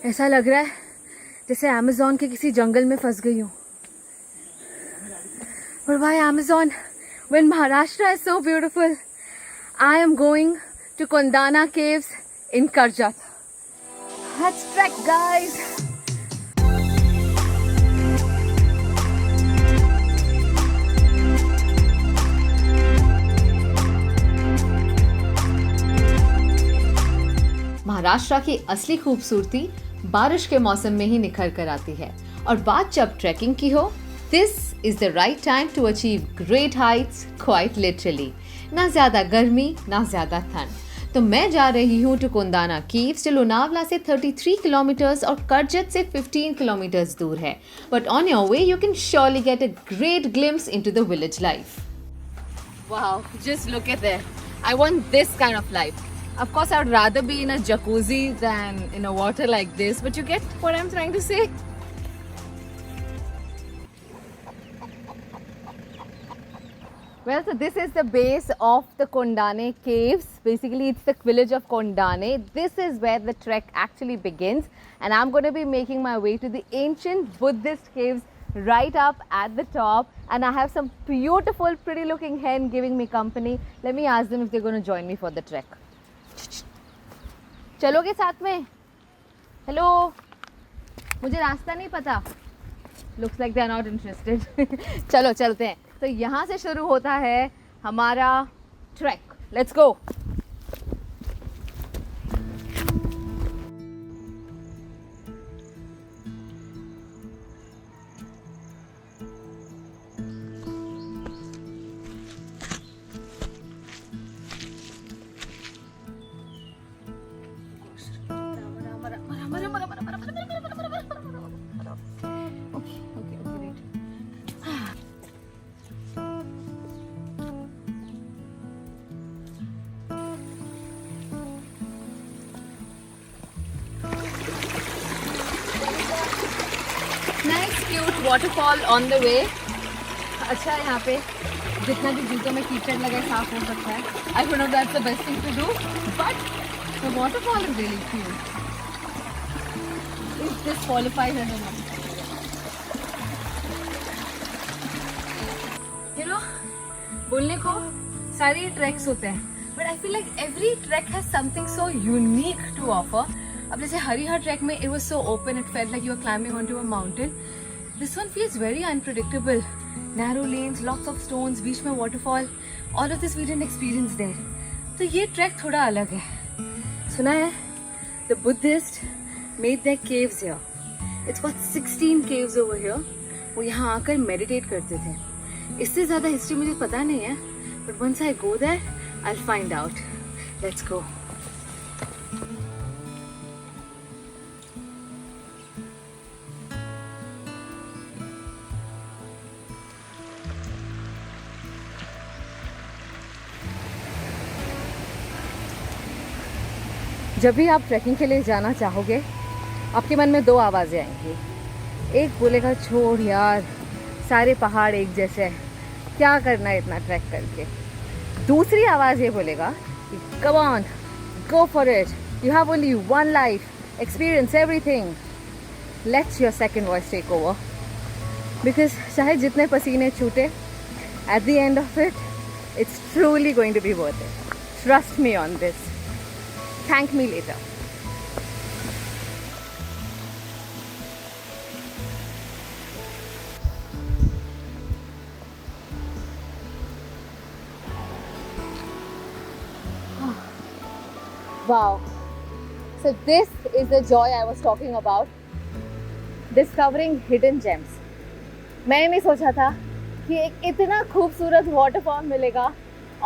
ऐसा लग रहा है जैसे अमेज़न के किसी जंगल में फंस गई हूँ। और भाई Amazon, when Maharashtra is so beautiful, I am going to Kondana Caves in Karjat. Let's trek, guys. Maharashtra की असली खूबसूरती बारिश के मौसम में ही निखर कर आती है और बात जब ट्रैकिंग की हो, this is the right time to achieve great heights, quite literally. ना ज्यादा गर्मी ना ज्यादा ठंड। तो मैं जा रही हूँ टू कोंडाना केव्स, जो लोनावला से 33 किलोमीटर्स और करजत से 15 किलोमीटर्स दूर है। But on your way you can surely get a great glimpse into the village life. Wow, just look at that. I want this kind of life. Of course, I would rather be in a jacuzzi than in a water like this, but you get what I'm trying to say? Well, so this is the base of the Kondane Caves. Basically, it's the village of Kondane. This is where the trek actually begins. And I'm going to be making my way to the ancient Buddhist caves right up at the top. And I have some beautiful, pretty looking hen giving me company. Let me ask them if they're going to join me for the trek. चलोगे साथ में? Hello, मुझे रास्ता नहीं पता। Looks like they are not interested. चलो चलते हैं। तो यहाँ से शुरू होता है हमारा track. Let's go. Waterfall on the way. अच्छा है यहाँ पे जितना भी जूतों में कीचड़ लगे साफ हो सकता है। I don't know that's the best thing to do, but the waterfall is really cute. If this qualifies as an you know, बोलने को सारे ट्रैक्स होते हैं, but I feel like every track has something so unique to offer. अब जैसे Harihar track में it was so open, it felt like you are climbing on to a mountain. This one feels very unpredictable. Narrow lanes, lots of stones, बीच में waterfall. All of this we didn't experience there. तो ये track थोड़ा अलग है। सुना है the Buddhists made their caves here. It's got 16 caves over here. वो यहाँ आकर meditate करते थे। इससे ज़्यादा हिस्ट्री मुझे पता नहीं है, but once I go there, I'll find out. Let's go. जब भी आप ट्रैकिंग के लिए जाना चाहोगे, आपके मन में दो आवाज़ें आएंगी। एक बोलेगा छोड़ यार, सारे पहाड़ एक जैसे हैं, क्या करना है इतना ट्रैक करके। दूसरी आवाज़ ये बोलेगा कि come on, go for it, you have only one life, experience everything. Let's your second voice take over, because चाहे जितने पसीने छूटे, at the end of it, it's truly going to be worth it. Trust me on this. Thank me later. Wow. So this is the joy I was talking about. Discovering hidden gems. मैंने नहीं सोचा था कि एक इतना खूबसूरत waterfall मिलेगा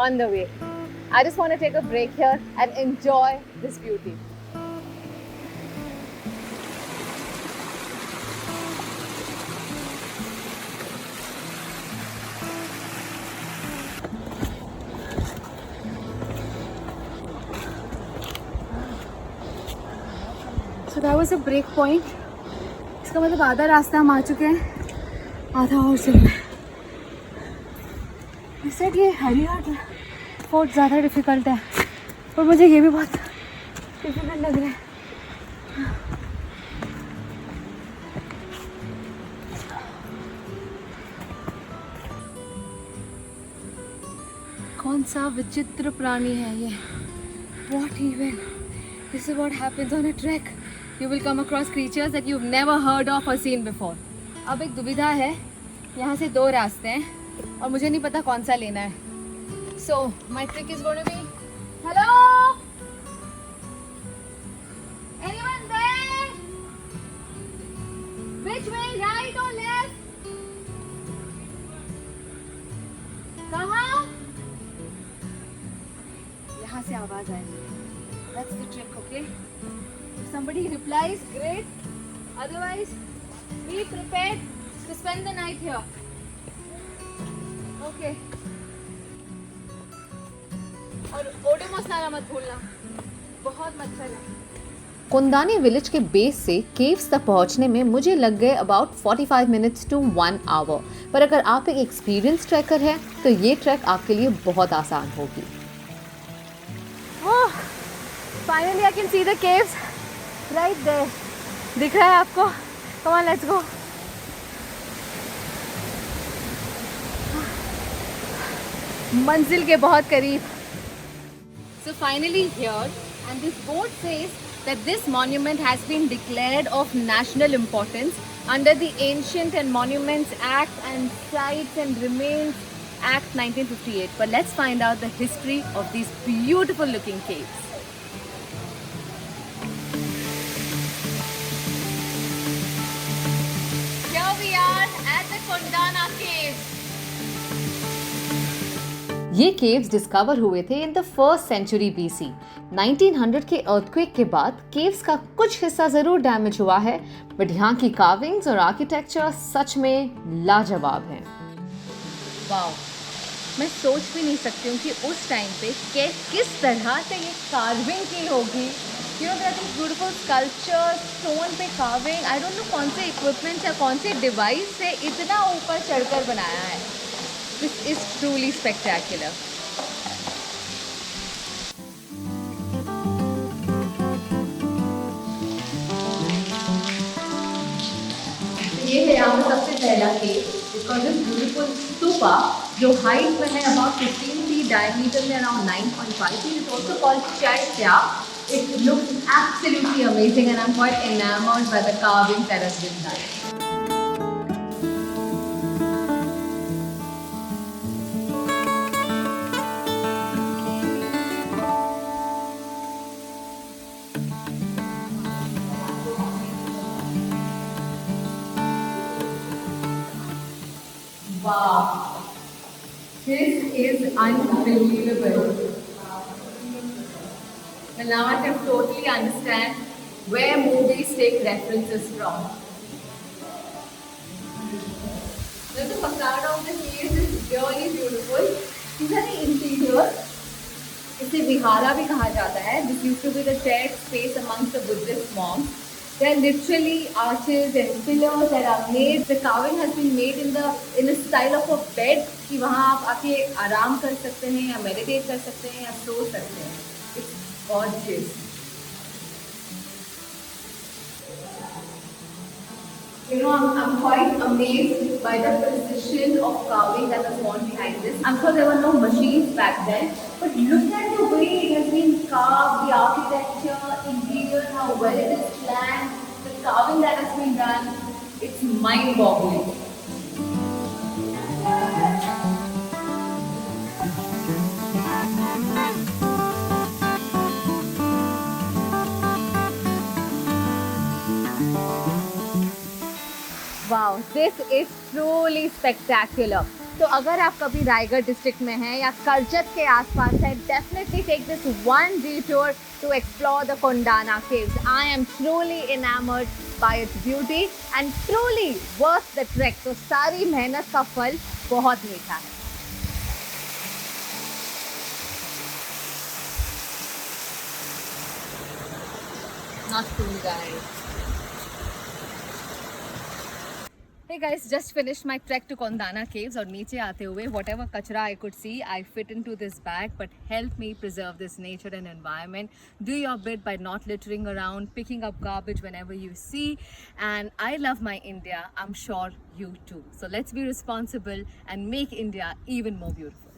on the way. I just want to take a break here and enjoy this beauty. So that was a break point. इसका मतलब आधा रास्ता हम आ चुके हैं, आधा और चलना है। वैसे ये हरिहर फोर्ट ज़्यादा डिफ़िकल्ट है और मुझे ये भी बहुत डिफ़िकल्ट लग रहा है। कौन सा विचित्र प्राणी है ये? What even? This is what happens on a trek. You will come across creatures that you've never heard of or seen before. अब एक दुविधा है, यहाँ से दो रास्ते हैं और मुझे नहीं पता कौन सा लेना है. So my trick is going to be, hello, anyone there? Which way, right or left? कहाँ? यहाँ से आवाज आएगी. That's the trick, okay? If somebody replies, great. Otherwise, be prepared to spend the night here. Okay. और ओडोमोस नाला मत भूलना. बहुत मच्छर है. कुंदानी विलेज के बेस से केव्स तक पहुंचने में मुझे लग गए अबाउट 45 मिनट्स टू 1 आवर. पर अगर आप एक एक्सपीरियंस ट्रैकर हैं तो ये ट्रैक आपके लिए बहुत आसान होगी. Oh, finally I can see the caves right there. दिख रहा है आपको? Come on, let's go. मंजिल के बहुत करीब. So finally here, and this board says that this monument has been declared of national importance under the Ancient and Monuments Act and Sites and Remains Act 1958. But let's find out the history of these beautiful looking caves. Here we are at the Kondana Caves. ये caves discover हुए थे in the first century BC. 1900 के earthquake के बाद caves का कुछ हिस्सा जरूर डैमेज हुआ है, बट यहाँ की कार्विंग्स और आर्किटेक्चर सच में लाजवाब हैं. वाओ, मैं सोच भी नहीं सकती हूँ कि उस टाइम पे किस तरह से ये कार्विंग की होगी. You know there are beautiful sculptures, stone पे कार्विंग. आई डोंट नो कौन से इक्विपमेंट्स या कौन से डिवाइस से इतना ऊपर चढ़कर बनाया है. This is truly spectacular. ये है यहाँ पर सबसे पहला केव, इसका जो ब्यूटीफुल स्तूपा जो हाइट में है अबाउट 15 फीट, डायमीटर में around 9.5 feet. It's also called chaitya. It looks absolutely amazing and I'm quite enamored by the carving that has been done. Wow, this is unbelievable. Well, now I can totally understand where movies take references from. Well, the facade of the cave is really beautiful. These are the interiors. इसे विहारा भी कहा जाता है. This used to be the shared space amongst the Buddhist monks. There are literally arches and pillars that are made. The carving has been made in the style of a bed कि वहाँ आप आके आराम कर सकते हैं या meditate कर सकते हैं या सो सकते हैं. It's gorgeous. You know, I'm quite amazed by the precision of carving that was gone behind this. I'm sure there were no machines back then, but look at the way it has been carved, the architecture, interior, how well it is planned, the carving that has been done. It's mind-boggling. Wow, this is truly spectacular. तो अगर आप कभी Raigarh district में हैं या करजत के आसपास हैं, definitely take this one detour to explore the Kondana caves. I am truly enamored by its beauty and truly worth the trek. तो सारी मेहनत का फल बहुत मीठा है. Not cool, guys. Hey guys, just finished my trek to Kondana caves और नीचे आते हुए whatever कचरा I could see, I fit into this bag. But help me preserve this nature and environment. Do your bit by not littering around, picking up garbage whenever you see. And I love my India. I'm sure you too. So let's be responsible and make India even more beautiful.